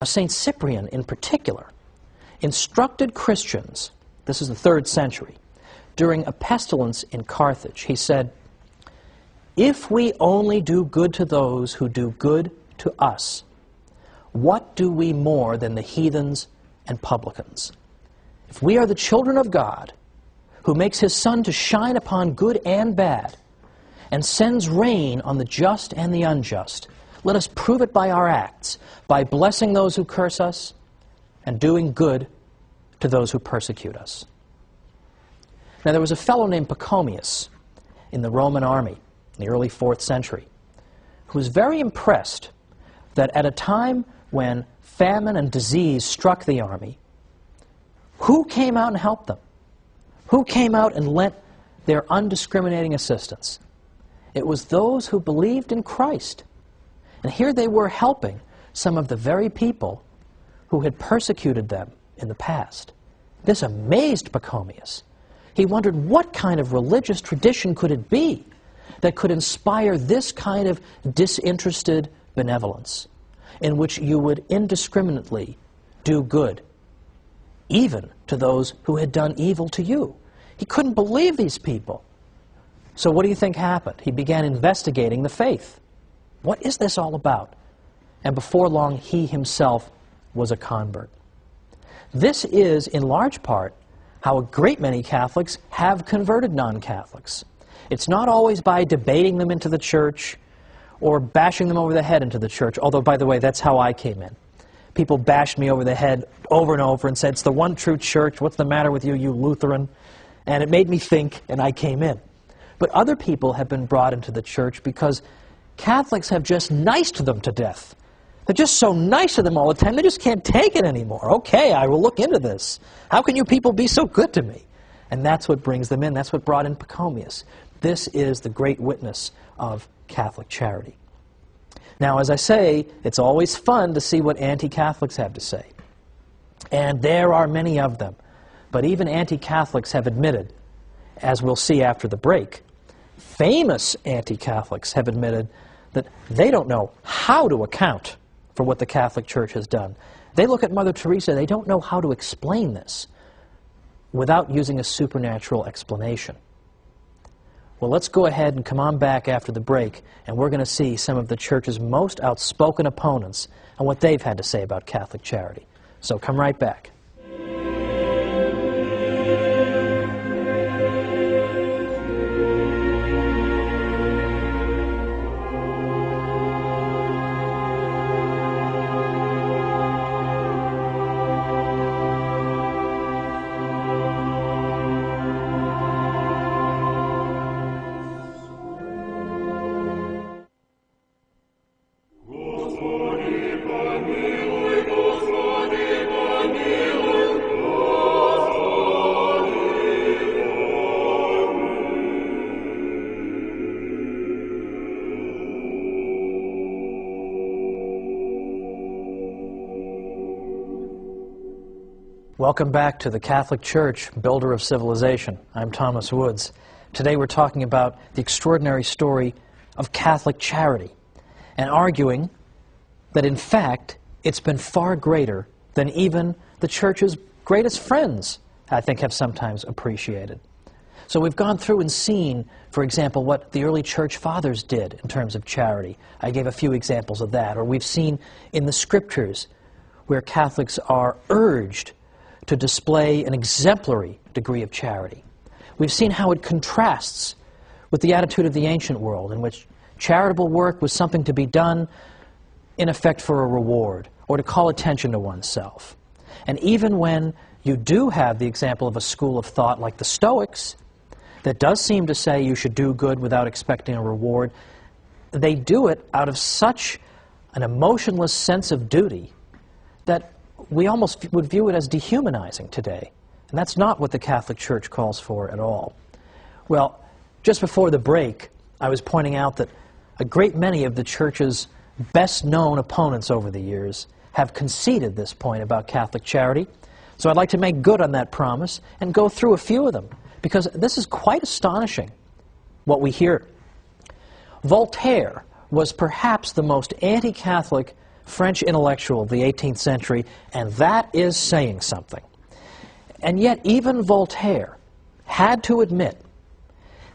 St. Cyprian in particular instructed Christians, this is the 3rd century, during a pestilence in Carthage. He said, "If we only do good to those who do good to us, what do we more than the heathens and publicans? If we are the children of God, who makes his sun to shine upon good and bad, and sends rain on the just and the unjust, let us prove it by our acts, by blessing those who curse us, and doing good to those who persecute us." Now, there was a fellow named Pachomius in the Roman army in the early 4th century who was very impressed that at a time when famine and disease struck the army, who came out and helped them? Who came out and lent their undiscriminating assistance? It was those who believed in Christ. And here they were helping some of the very people who had persecuted them in the past. This amazed Pachomius. He wondered, what kind of religious tradition could it be that could inspire this kind of disinterested benevolence, in which you would indiscriminately do good, even to those who had done evil to you? He couldn't believe these people. So what do you think happened? He began investigating the faith. What is this all about? And before long, he himself was a convert. This is, in large part, how a great many Catholics have converted non-Catholics. It's not always by debating them into the church or bashing them over the head into the church, although, by the way, that's how I came in. People bashed me over the head over and over and said, "It's the one true church. What's the matter with you, you Lutheran?" And it made me think, and I came in. But other people have been brought into the church because Catholics have just niced them to death. They're just so nice to them all the time, they just can't take it anymore. Okay, I will look into this. How can you people be so good to me? And that's what brings them in. That's what brought in Pachomius. This is the great witness of Catholic charity. Now, as I say, it's always fun to see what anti-Catholics have to say. And there are many of them. But even anti-Catholics have admitted, as we'll see after the break, famous anti-Catholics have admitted that they don't know how to account for what the Catholic Church has done. They look at Mother Teresa, they don't know how to explain this without using a supernatural explanation. Well, let's go ahead and come on back after the break, and we're going to see some of the Church's most outspoken opponents and what they've had to say about Catholic charity. So come right back. Welcome back to the Catholic Church, Builder of Civilization. I'm Thomas Woods. Today we're talking about the extraordinary story of Catholic charity and arguing that in fact it's been far greater than even the Church's greatest friends, I think, have sometimes appreciated. So we've gone through and seen, for example, what the early Church Fathers did in terms of charity. I gave a few examples of that. Or we've seen in the Scriptures where Catholics are urged to display an exemplary degree of charity. We've seen how it contrasts with the attitude of the ancient world, in which charitable work was something to be done, in effect, for a reward, or to call attention to oneself. And even when you do have the example of a school of thought like the Stoics, that does seem to say you should do good without expecting a reward, they do it out of such an emotionless sense of duty that we almost would view it as dehumanizing today. And that's not what the Catholic Church calls for at all. Well, just before the break, I was pointing out that a great many of the Church's best-known opponents over the years have conceded this point about Catholic charity. So I'd like to make good on that promise and go through a few of them, because this is quite astonishing, what we hear. Voltaire was perhaps the most anti-Catholic French intellectual of the 18th century, and that is saying something. And yet even Voltaire had to admit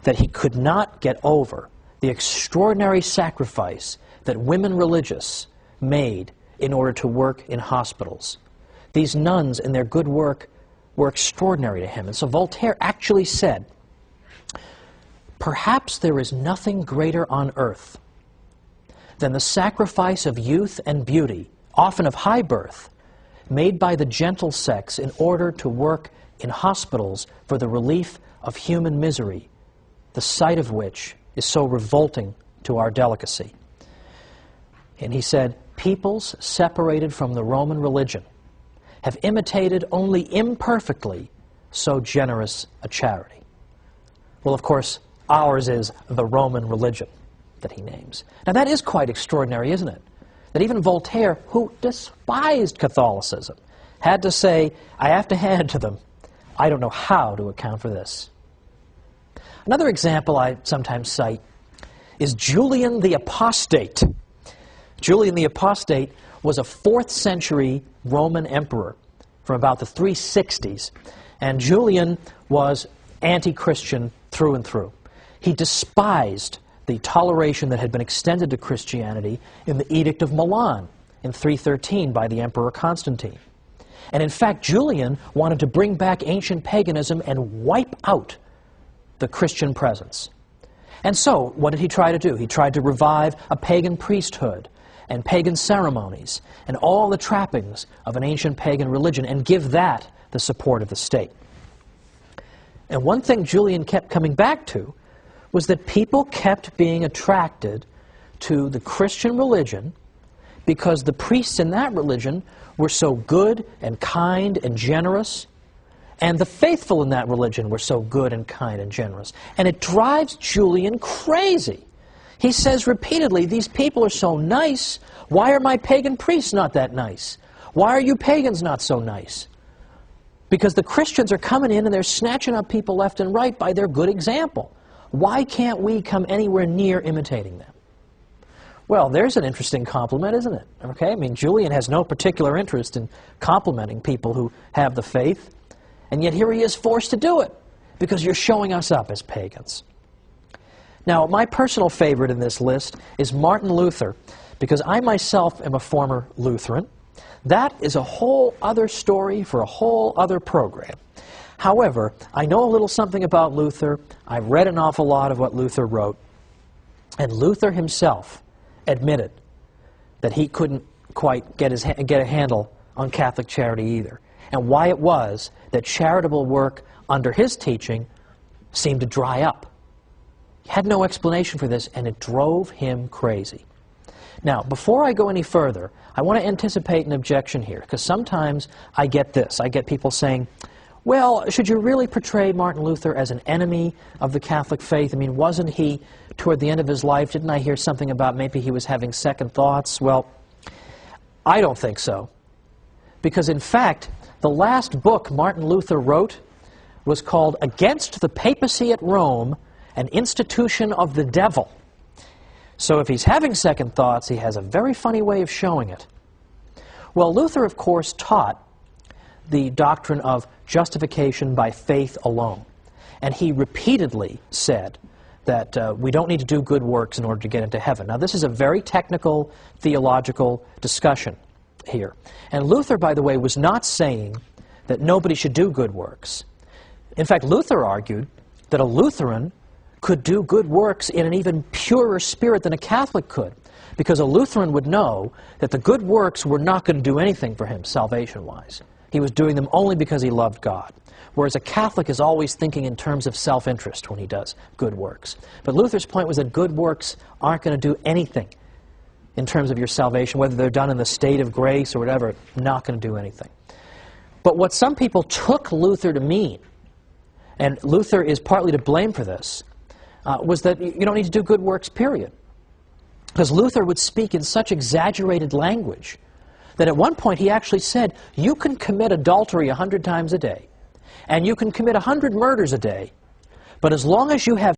that he could not get over the extraordinary sacrifice that women religious made in order to work in hospitals. These nuns and their good work were extraordinary to him. And so Voltaire actually said, "Perhaps there is nothing greater on earth than the sacrifice of youth and beauty, often of high birth, made by the gentle sex in order to work in hospitals for the relief of human misery, the sight of which is so revolting to our delicacy." And he said, "Peoples separated from the Roman religion have imitated only imperfectly so generous a charity." Well, of course, ours is the Roman religion that he names. Now that is quite extraordinary, isn't it? That even Voltaire, who despised Catholicism, had to say, I have to hand it to them, I don't know how to account for this. Another example I sometimes cite is Julian the Apostate. Julian the Apostate was a 4th century Roman emperor from about the 360s, and Julian was anti-Christian through and through. He despised the toleration that had been extended to Christianity in the Edict of Milan in 313 by the Emperor Constantine. And in fact, Julian wanted to bring back ancient paganism and wipe out the Christian presence. And so, what did he try to do? He tried to revive a pagan priesthood and pagan ceremonies and all the trappings of an ancient pagan religion and give that the support of the state. And one thing Julian kept coming back to was that people kept being attracted to the Christian religion because the priests in that religion were so good and kind and generous, and the faithful in that religion were so good and kind and generous. And it drives Julian crazy. He says repeatedly, these people are so nice, why are my pagan priests not that nice? Why are you pagans not so nice? Because the Christians are coming in and they're snatching up people left and right by their good example. Why can't we come anywhere near imitating them? Well, there's an interesting compliment, isn't it? Okay, I mean, Julian has no particular interest in complimenting people who have the faith, and yet here he is forced to do it because you're showing us up as pagans. Now, my personal favorite in this list is Martin Luther, because I myself am a former Lutheran. That is a whole other story for a whole other program. However, I know a little something about Luther. I've read an awful lot of what Luther wrote. And Luther himself admitted that he couldn't quite get a handle on Catholic charity either, and why it was that charitable work under his teaching seemed to dry up. He had no explanation for this, and it drove him crazy. Now, before I go any further, I want to anticipate an objection here, because sometimes I get this. I get people saying, well, should you really portray Martin Luther as an enemy of the Catholic faith? I mean, wasn't he, toward the end of his life, didn't I hear something about maybe he was having second thoughts? Well, I don't think so. Because in fact, the last book Martin Luther wrote was called Against the Papacy at Rome, an Institution of the Devil. So if he's having second thoughts, he has a very funny way of showing it. Well, Luther, of course, taught the doctrine of justification by faith alone. And he repeatedly said that we don't need to do good works in order to get into heaven. Now, this is a very technical theological discussion here. And Luther, by the way, was not saying that nobody should do good works. In fact, Luther argued that a Lutheran could do good works in an even purer spirit than a Catholic could, because a Lutheran would know that the good works were not going to do anything for him salvation-wise. He was doing them only because he loved God. Whereas a Catholic is always thinking in terms of self-interest when he does good works. But Luther's point was that good works aren't going to do anything in terms of your salvation, whether they're done in the state of grace or whatever, not going to do anything. But what some people took Luther to mean, and Luther is partly to blame for this, was that you don't need to do good works, period. Because Luther would speak in such exaggerated language that at one point he actually said, you can commit adultery 100 times a day, and you can commit 100 murders a day, but as long as you have